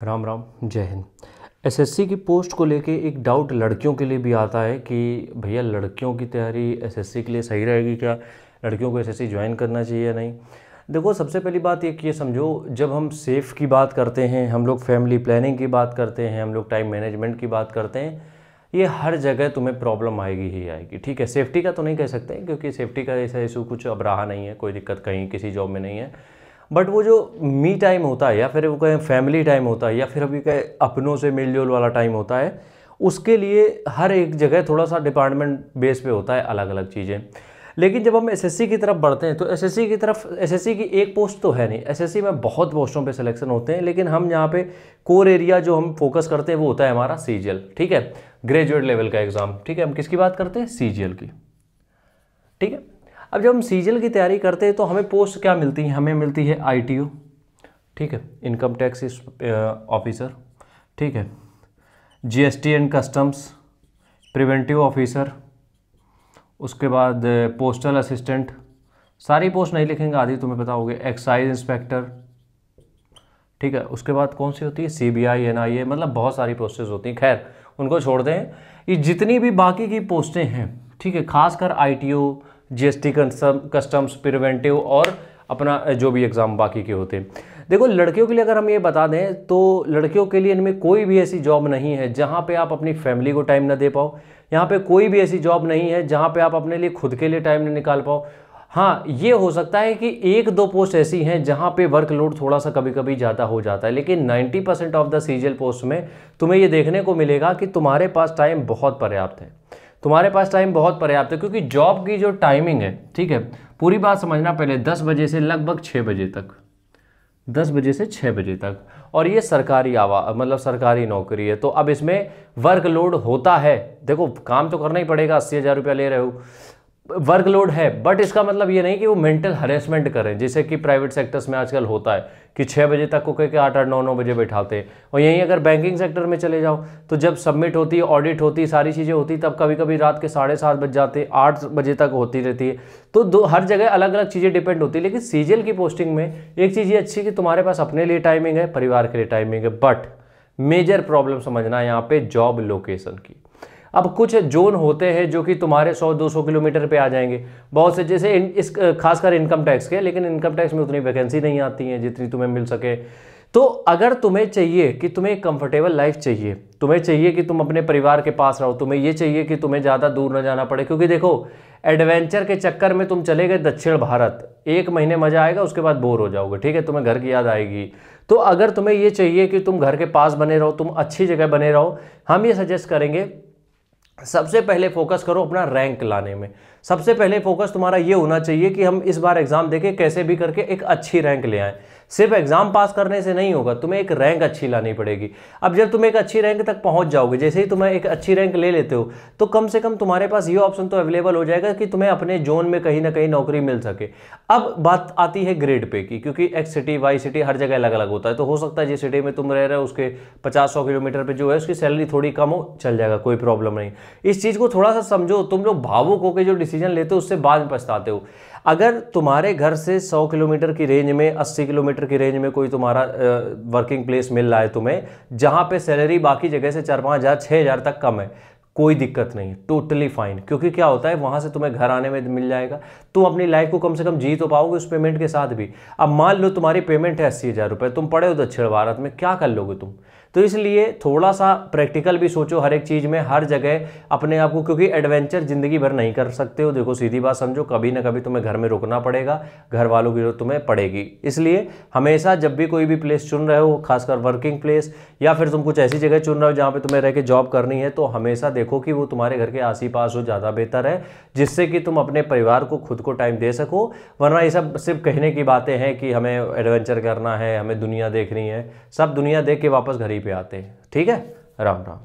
राम राम, जय हिंद। एसएससी की पोस्ट को लेके एक डाउट लड़कियों के लिए भी आता है कि भैया लड़कियों की तैयारी एसएससी के लिए सही रहेगी क्या, लड़कियों को एसएससी ज्वाइन करना चाहिए या नहीं। देखो, सबसे पहली बात एक ये समझो, जब हम सेफ़ की बात करते हैं, हम लोग फैमिली प्लानिंग की बात करते हैं, हम लोग टाइम मैनेजमेंट की बात करते हैं, ये हर जगह तुम्हें प्रॉब्लम आएगी ही आएगी। ठीक है, सेफ्टी का तो नहीं कह सकते क्योंकि सेफ्टी का ऐसा इशू कुछ अब रहा नहीं है, कोई दिक्कत कहीं किसी जॉब में नहीं है। बट वो जो मी टाइम होता है या फिर वो कहें फैमिली टाइम होता है या फिर अभी कहें अपनों से मेल जोल वाला टाइम होता है, उसके लिए हर एक जगह थोड़ा सा डिपार्टमेंट बेस पे होता है अलग अलग चीज़ें। लेकिन जब हम एसएससी की तरफ बढ़ते हैं तो एसएससी की एक पोस्ट तो है नहीं, एसएससी में बहुत पोस्टों पे सिलेक्शन होते हैं, लेकिन हम यहाँ पे कोर एरिया जो हम फोकस करते हैं वो होता है हमारा सीजीएल। ठीक है, ग्रेजुएट लेवल का एग्ज़ाम। ठीक है, हम किसकी बात करते हैं? सीजीएल की। ठीक है, अब जब हम सीजीएल की तैयारी करते हैं तो हमें पोस्ट क्या मिलती है? हमें मिलती है आईटीओ, ठीक है, इनकम टैक्स ऑफिसर, ठीक है, GST and customs, preventive officer, उसके बाद पोस्टल असिस्टेंट। सारी पोस्ट नहीं लिखेंगे, आदि तुम्हें पता होगी। एक्साइज इंस्पेक्टर, ठीक है, उसके बाद कौन सी होती है? सीबीआई, एनआईए, मतलब बहुत सारी पोस्टेज होती हैं। खैर उनको छोड़ दें, ये जितनी भी बाकी की पोस्टें हैं, ठीक है, खासकर आईटीओ, जीएसटी कस्टम्स, प्रिवेंटिव और अपना जो भी एग्ज़ाम बाकी के होते हैं। देखो, लड़कियों के लिए अगर हम ये बता दें तो लड़कियों के लिए इनमें कोई भी ऐसी जॉब नहीं है जहाँ पे आप अपनी फैमिली को टाइम ना दे पाओ। यहाँ पे कोई भी ऐसी जॉब नहीं है जहाँ पे आप अपने लिए खुद के लिए टाइम ना निकाल पाओ। हाँ, ये हो सकता है कि एक दो पोस्ट ऐसी हैं जहाँ पे वर्कलोड थोड़ा सा कभी कभी ज़्यादा हो जाता है, लेकिन 90% ऑफ द सीजीएल पोस्ट में तुम्हें ये देखने को मिलेगा कि तुम्हारे पास टाइम बहुत पर्याप्त है। तुम्हारे पास टाइम बहुत पर्याप्त है क्योंकि जॉब की जो टाइमिंग है, ठीक है, पूरी बात समझना पहले, 10 बजे से लगभग 6 बजे तक, 10 बजे से 6 बजे तक, और ये सरकारी मतलब सरकारी नौकरी है। तो अब इसमें वर्कलोड होता है। देखो, काम तो करना ही पड़ेगा, 80,000 रुपया ले रहे हो, वर्कलोड है, बट इसका मतलब ये नहीं कि वो मेंटल हरेसमेंट करें, जैसे कि प्राइवेट सेक्टर्स में आजकल होता है कि 6 बजे तक को कह के 8-8, 9-9 बजे बैठाते हैं। और यहीं अगर बैंकिंग सेक्टर में चले जाओ तो जब सबमिट होती है, ऑडिट होती है, सारी चीज़ें होती, तब कभी कभी रात के 7:30 बज जाते, 8 बजे तक होती रहती है। तो हर जगह अलग अलग चीज़ें डिपेंड होती है। लेकिन सीजीएल की पोस्टिंग में एक चीज़ ये अच्छी कि तुम्हारे पास अपने लिए टाइमिंग है, परिवार के लिए टाइमिंग है, बट मेजर प्रॉब्लम समझना यहाँ पे जॉब लोकेशन की। अब कुछ जोन होते हैं जो कि तुम्हारे 100-200 किलोमीटर पे आ जाएंगे, बहुत से, जैसे इस खासकर इनकम टैक्स के, लेकिन इनकम टैक्स में उतनी वैकेंसी नहीं आती है जितनी तुम्हें मिल सके। तो अगर तुम्हें चाहिए कि तुम्हें एक कंफर्टेबल लाइफ चाहिए, तुम्हें चाहिए कि तुम अपने परिवार के पास रहो, तुम्हें ये चाहिए कि तुम्हें ज़्यादा दूर न जाना पड़े, क्योंकि देखो एडवेंचर के चक्कर में तुम चले गए दक्षिण भारत, 1 महीने मजा आएगा, उसके बाद बोर हो जाओगे, ठीक है, तुम्हें घर की याद आएगी। तो अगर तुम्हें ये चाहिए कि तुम घर के पास बने रहो, तुम अच्छी जगह बने रहो, हम ये सजेस्ट करेंगे सबसे पहले फोकस करो अपना रैंक लाने में। सबसे पहले फोकस तुम्हारा ये होना चाहिए कि हम इस बार एग्जाम देके कैसे भी करके एक अच्छी रैंक ले आएं। सिर्फ एग्जाम पास करने से नहीं होगा, तुम्हें एक रैंक अच्छी लानी पड़ेगी। अब जब तुम एक अच्छी रैंक तक पहुंच जाओगे, जैसे ही तुम्हें एक अच्छी रैंक ले लेते हो, तो कम से कम तुम्हारे पास ये ऑप्शन तो अवेलेबल हो जाएगा कि तुम्हें अपने जोन में कहीं ना कहीं नौकरी मिल सके। अब बात आती है ग्रेड पे की, क्योंकि एक्स सिटी वाई सिटी हर जगह अलग अलग होता है। तो हो सकता है जिस सिटी में तुम रह रहे हो उसके 50-100 किलोमीटर पर जो है उसकी सैलरी थोड़ी कम हो, चल जाएगा, कोई प्रॉब्लम नहीं। इस चीज़ को थोड़ा सा समझो। तुम लोग भावुक होकर जो डिसीजन लेते हो उससे बाद में पछताते हो। अगर तुम्हारे घर से 100 किलोमीटर की रेंज में, 80 किलोमीटर की रेंज में कोई तुम्हारा वर्किंग प्लेस मिल रहा है तुम्हें, जहां पे सैलरी बाकी जगह से 4-5 हज़ार 6 हज़ार तक कम है, कोई दिक्कत नहीं, टोटली फाइन। क्योंकि क्या होता है, वहां से तुम्हें घर आने में मिल जाएगा, तुम अपनी लाइफ को कम से कम जी तो पाओगे उस पेमेंट के साथ भी। अब मान लो तुम्हारी पेमेंट है 80,000 रुपये, तुम पड़े हो दक्षिण भारत में, क्या कर लोगे तुम? तो इसलिए थोड़ा सा प्रैक्टिकल भी सोचो हर एक चीज़ में, हर जगह अपने आप को, क्योंकि एडवेंचर जिंदगी भर नहीं कर सकते हो। देखो सीधी बात समझो, कभी ना कभी तुम्हें घर में रुकना पड़ेगा, घर वालों की जरूरत तुम्हें पड़ेगी। इसलिए हमेशा जब भी कोई भी प्लेस चुन रहे हो, खासकर वर्किंग प्लेस, या फिर तुम कुछ ऐसी जगह चुन रहे हो जहाँ पे तुम्हें रह के जॉब करनी है, तो हमेशा देखो कि वो तुम्हारे घर के आस ही पास हो, ज़्यादा बेहतर है, जिससे कि तुम अपने परिवार को, खुद को टाइम दे सको। वरना ये सब सिर्फ कहने की बातें हैं कि हमें एडवेंचर करना है, हमें दुनिया देखनी है, सब दुनिया देख के वापस घर ही पे आते हैं। ठीक है, राम राम।